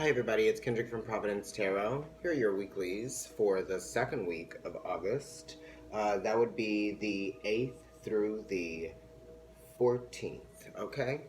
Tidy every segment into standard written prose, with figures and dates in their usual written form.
Hi everybody, it's Kendrick from Providence Tarot. Here are your weeklies for the second week of August. That would be the 8th through the 14th, okay?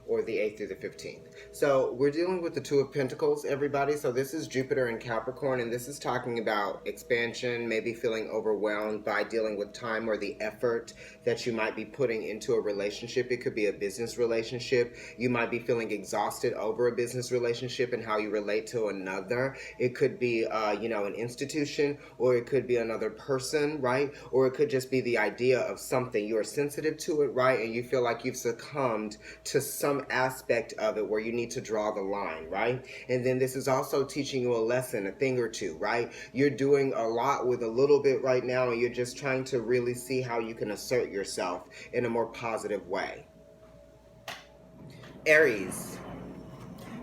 Or the 8th through the 15th. So we're dealing with the Two of Pentacles, everybody. So this is Jupiter in Capricorn, and this is talking about expansion, maybe feeling overwhelmed by dealing with time or the effort that you might be putting into a relationship. It could be a business relationship. You might be feeling exhausted over a business relationship and how you relate to another. It could be, an institution, or it could be another person, right? Or it could just be the idea of something. You are sensitive to it, right? And you feel like you've succumbed to some aspect of it where you need to draw the line, right? And then this is also teaching you a lesson, a thing or two, right? You're doing a lot with a little bit right now, and you're just trying to really see how you can assert yourself in a more positive way. Aries.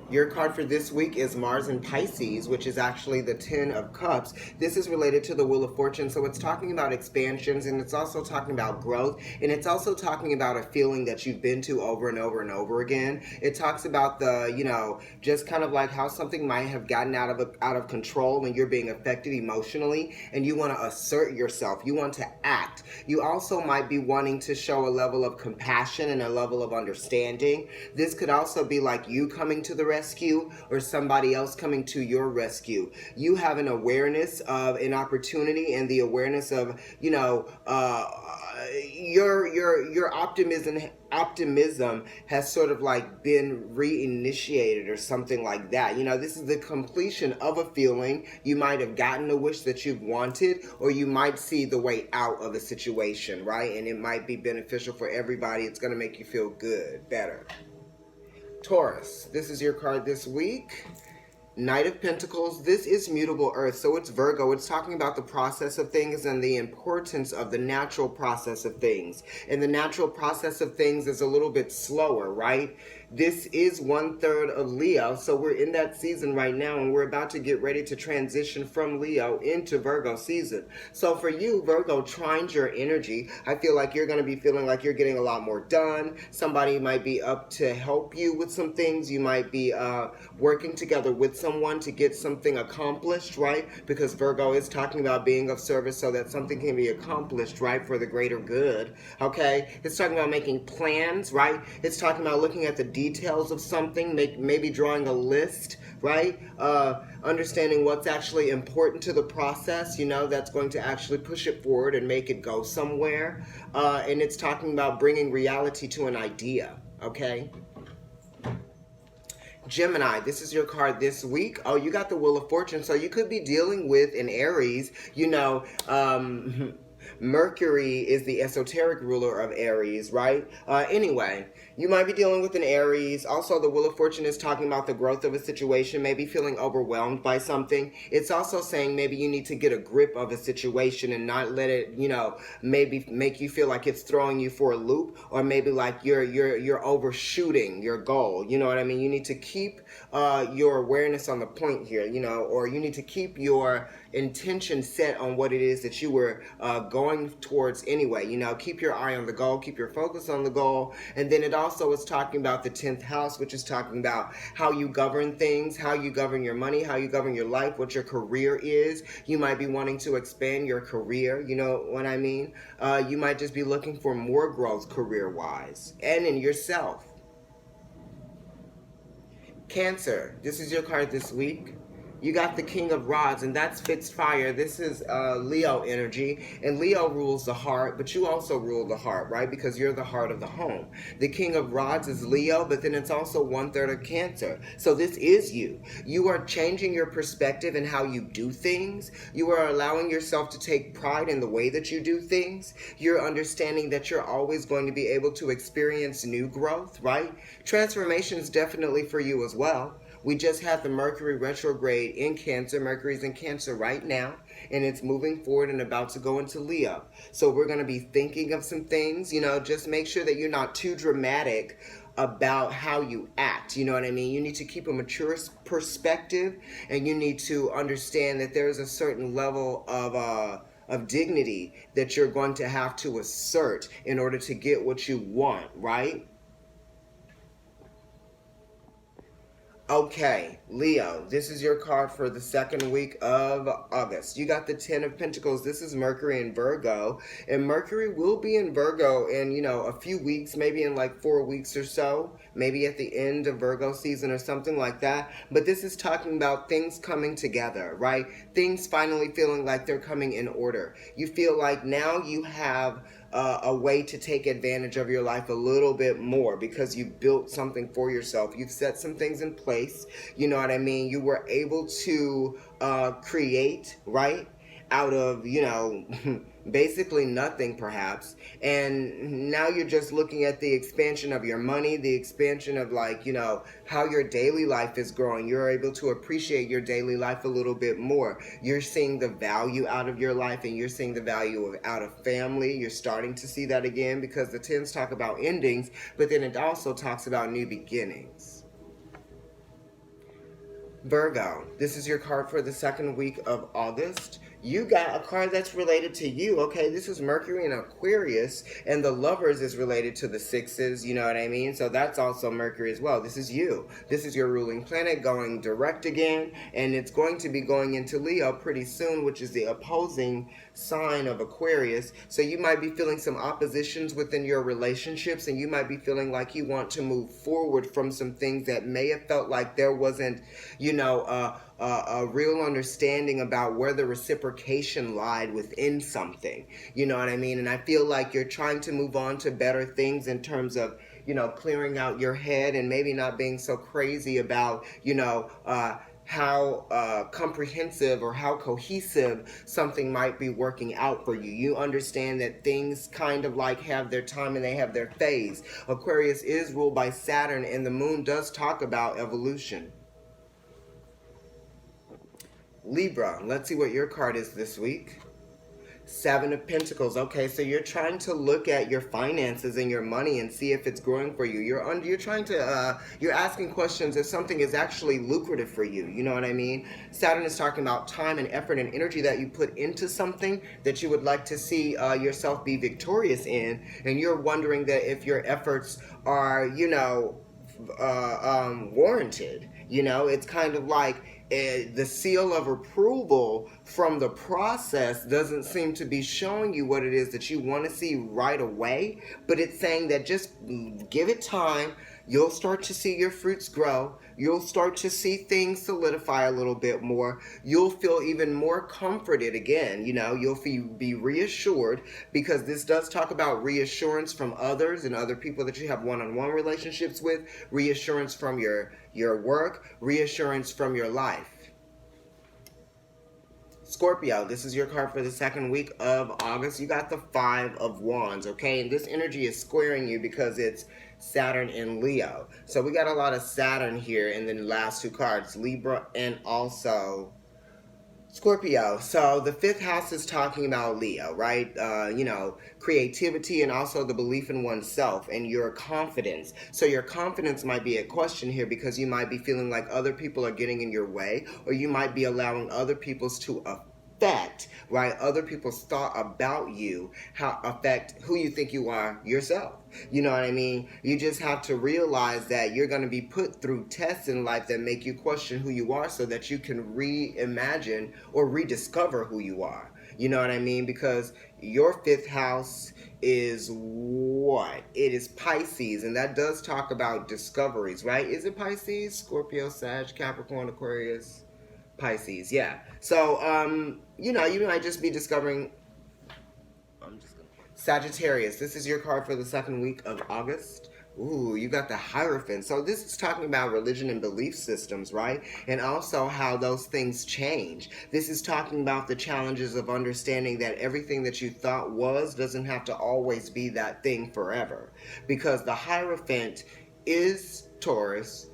Your card for this week is Mars in Pisces, which is actually the Ten of Cups. This is related to the Wheel of Fortune, so it's talking about expansions, and it's also talking about growth, and it's also talking about a feeling that you've been to over and over and over again. It talks about the, just kind of like how something might have gotten out of control and you're being affected emotionally, and you want to assert yourself. You want to act. You also might be wanting to show a level of compassion and a level of understanding. This could also be like you coming to the rescue or somebody else coming to your rescue. You have an awareness of an opportunity and the awareness of, your optimism has sort of like been reinitiated or something like that. This is the completion of a feeling. You might have gotten a wish that you've wanted, or you might see the way out of a situation, right? And it might be beneficial for everybody. It's going to make you feel good, better. Taurus, this is your card this week. Knight of Pentacles, this is mutable earth, so it's Virgo. It's talking about the process of things and the importance of the natural process of things. And the natural process of things is a little bit slower, right? This is 1/3 of Leo, so we're in that season right now, and we're about to get ready to transition from Leo into Virgo season. So for you, Virgo trines your energy. I feel like you're going to be feeling like you're getting a lot more done. Somebody might be up to help you with some things. You might be working together with someone to get something accomplished, right? Because Virgo is talking about being of service so that something can be accomplished, right, for the greater good, okay? It's talking about making plans, right? It's talking about looking at the details of something, maybe drawing a list, right? Understanding what's actually important to the process, that's going to actually push it forward and make it go somewhere. And it's talking about bringing reality to an idea, okay? Gemini, this is your card this week. Oh, you got the Wheel of Fortune, so you could be dealing with an Aries, Mercury is the esoteric ruler of Aries, right? Anyway, you might be dealing with an Aries. Also, the Wheel of Fortune is talking about the growth of a situation, maybe feeling overwhelmed by something. It's also saying maybe you need to get a grip of a situation and not let it, maybe make you feel like it's throwing you for a loop, or maybe like you're overshooting your goal. You know what I mean? You need to keep your awareness on the point here, or you need to keep your intention set on what it is that you were going towards anyway. Keep your eye on the goal, keep your focus on the goal. And then it also is talking about the 10th house, which is talking about how you govern things, how you govern your money, how you govern your life, what your career is. You might be wanting to expand your career, you know what I mean? You might just be looking for more growth career-wise and in yourself. Cancer, this is your card this week. You got the King of Rods, and that's fixed fire. This is Leo energy, and Leo rules the heart, but you also rule the heart, right? Because you're the heart of the home. The King of Rods is Leo, but then it's also 1/3 of Cancer. So this is you. You are changing your perspective in how you do things. You are allowing yourself to take pride in the way that you do things. You're understanding that you're always going to be able to experience new growth, right? Transformation is definitely for you as well. We just had the Mercury retrograde in Cancer. Mercury's in Cancer right now, and it's moving forward and about to go into Leo. So we're going to be thinking of some things, just make sure that you're not too dramatic about how you act. You know what I mean? You need to keep a mature perspective, and you need to understand that there's a certain level of dignity that you're going to have to assert in order to get what you want, right? Okay, Leo, this is your card for the second week of August. You got the Ten of Pentacles. This is Mercury in Virgo, and Mercury will be in Virgo in, a few weeks, maybe in like 4 weeks or so, maybe at the end of Virgo season or something like that. But this is talking about things coming together, right? Things finally feeling like they're coming in order. You feel like now you have a way to take advantage of your life a little bit more because you built something for yourself. You've set some things in place. You know what I mean? You were able to create, right? Out of, basically nothing perhaps. And now you're just looking at the expansion of your money, the expansion of how your daily life is growing. You're able to appreciate your daily life a little bit more. You're seeing the value out of your life, and you're seeing the value out of family. You're starting to see that again because the tens talk about endings, but then it also talks about new beginnings. Virgo, this is your card for the second week of August. You got a card that's related to you, okay? This is Mercury in Aquarius, and the Lovers is related to the sixes, you know what I mean? So that's also Mercury as well. This is you. This is your ruling planet going direct again, and it's going to be going into Leo pretty soon, which is the opposing sign of Aquarius. So you might be feeling some oppositions within your relationships, and you might be feeling like you want to move forward from some things that may have felt like there wasn't, a real understanding about where the reciprocation lied within something. You know what I mean? And I feel like you're trying to move on to better things in terms of, clearing out your head and maybe not being so crazy about, how comprehensive or how cohesive something might be working out for you. You understand that things kind of like have their time and they have their phase. Aquarius is ruled by Saturn, and the moon does talk about evolution. Libra, let's see what your card is this week. Seven of Pentacles. Okay, so you're trying to look at your finances and your money and see if it's growing for you. You're asking questions if something is actually lucrative for you. You know what I mean? Saturn is talking about time and effort and energy that you put into something that you would like to see yourself be victorious in, and you're wondering that if your efforts are, warranted. It's kind of like the seal of approval from the process doesn't seem to be showing you what it is that you want to see right away, but it's saying that just give it time. You'll start to see your fruits grow. You'll start to see things solidify a little bit more. You'll feel even more comforted again. You'll be reassured, because this does talk about reassurance from others and other people that you have one-on-one relationships with, reassurance from your work, reassurance from your life. Scorpio, this is your card for the second week of August. You got the Five of Wands, okay? And this energy is squaring you because it's Saturn and Leo. So we got a lot of Saturn here in the last two cards, Libra and also Scorpio. So the fifth house is talking about Leo, right? Creativity and also the belief in oneself and your confidence. So your confidence might be at question here because you might be feeling like other people are getting in your way, or you might be allowing other people's to affect, right? Other people's thought about you, how affect who you think you are yourself. You know what I mean? You just have to realize that you're going to be put through tests in life that make you question who you are so that you can reimagine or rediscover who you are. You know what I mean? Because your fifth house is what? It is Pisces, and that does talk about discoveries, right? Is it Pisces? Scorpio, Sag, Capricorn, Aquarius, Pisces, yeah. So, you might just be discovering. Sagittarius, this is your card for the second week of August. Ooh, you got the Hierophant. So this is talking about religion and belief systems, right? And also how those things change. This is talking about the challenges of understanding that everything that you thought was doesn't have to always be that thing forever. Because the Hierophant is Taurus,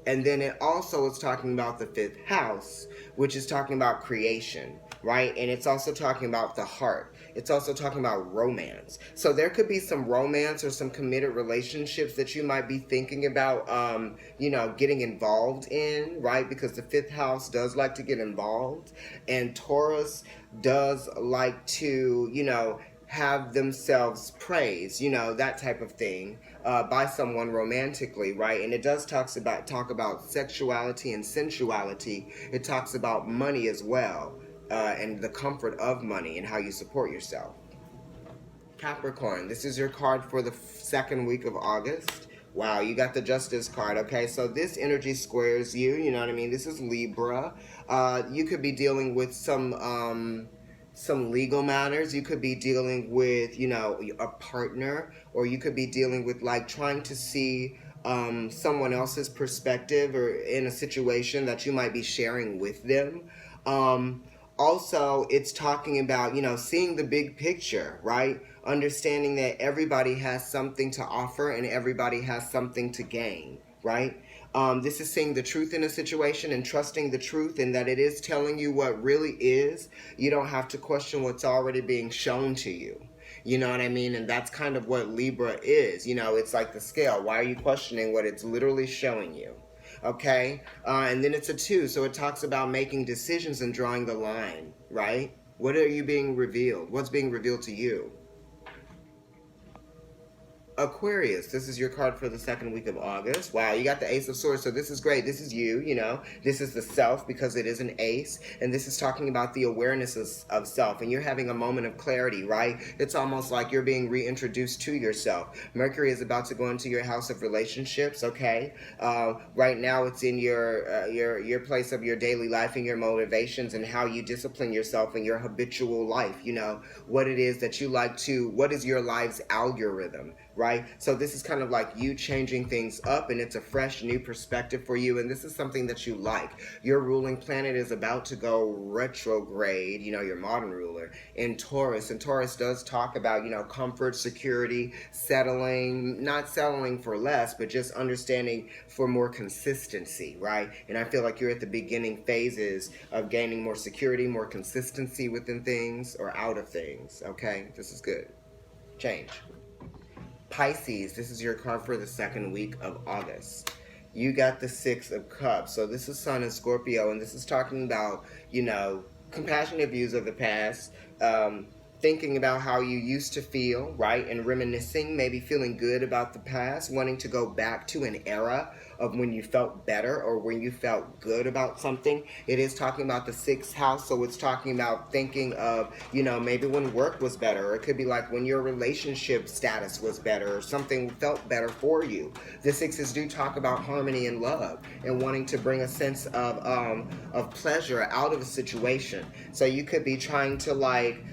and then it also is talking about the fifth house, which is talking about creation, right? And it's also talking about the heart. It's also talking about romance. So there could be some romance or some committed relationships that you might be thinking about, getting involved in, right? Because the fifth house does like to get involved, and Taurus does like to, have themselves praised, you know, that type of thing, by someone romantically, right? And it does talk about sexuality and sensuality. It talks about money as well, and the comfort of money and how you support yourself. Capricorn, this is your card for the second week of August. Wow, you got the Justice card. Okay, so this energy squares you. You know what I mean? This is Libra. You could be dealing with some legal matters. You could be dealing with, you know, a partner, or you could be dealing with like trying to see someone else's perspective or in a situation that you might be sharing with them. Also, it's talking about, you know, seeing the big picture, right? Understanding that everybody has something to offer and everybody has something to gain, right? This is seeing the truth in a situation and trusting the truth and that it is telling you what really is. You don't have to question what's already being shown to you. You know what I mean? And that's kind of what Libra is. You know, it's like the scale. Why are you questioning what it's literally showing you? Okay? And then it's a 2, so it talks about making decisions and drawing the line, right? What are you being revealed? What's being revealed to you? Aquarius, this is your card for the second week of August. Wow, you got the Ace of Swords, so this is great. This is you, you know. This is the self because it is an ace. And this is talking about the awareness of self. And you're having a moment of clarity, right? It's almost like you're being reintroduced to yourself. Mercury is about to go into your house of relationships, okay? Right now it's in your place of your daily life and your motivations and how you discipline yourself in your habitual life, you know. What it is that you like to, what is your life's algorithm, right? So this is kind of like you changing things up, and it's a fresh new perspective for you, and this is something that you like. Your ruling planet is about to go retrograde, you know, your modern ruler, in Taurus, and Taurus does talk about, you know, comfort, security, settling, not settling for less, but just understanding for more consistency, right? And I feel like you're at the beginning phases of gaining more security, more consistency within things or out of things, okay? This is good. Change. Pisces, this is your card for the second week of August. You got the 6 of Cups. So this is Sun and Scorpio, and this is talking about, you know, compassionate views of the past, thinking about how you used to feel, right? And reminiscing, maybe feeling good about the past, wanting to go back to an era of when you felt better or when you felt good about something. It is talking about the 6th house, so it's talking about thinking of, you know, maybe when work was better, or it could be like when your relationship status was better or something felt better for you. The 6s do talk about harmony and love and wanting to bring a sense of pleasure out of a situation. So you could be trying to like,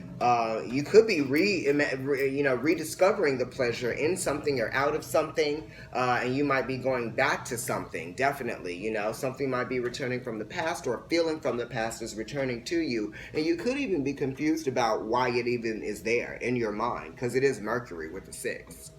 you could be rediscovering the pleasure in something or out of something, and you might be going back to something. Definitely, you know, something might be returning from the past, or a feeling from the past is returning to you, and you could even be confused about why it even is there in your mind, because it is Mercury with the 6.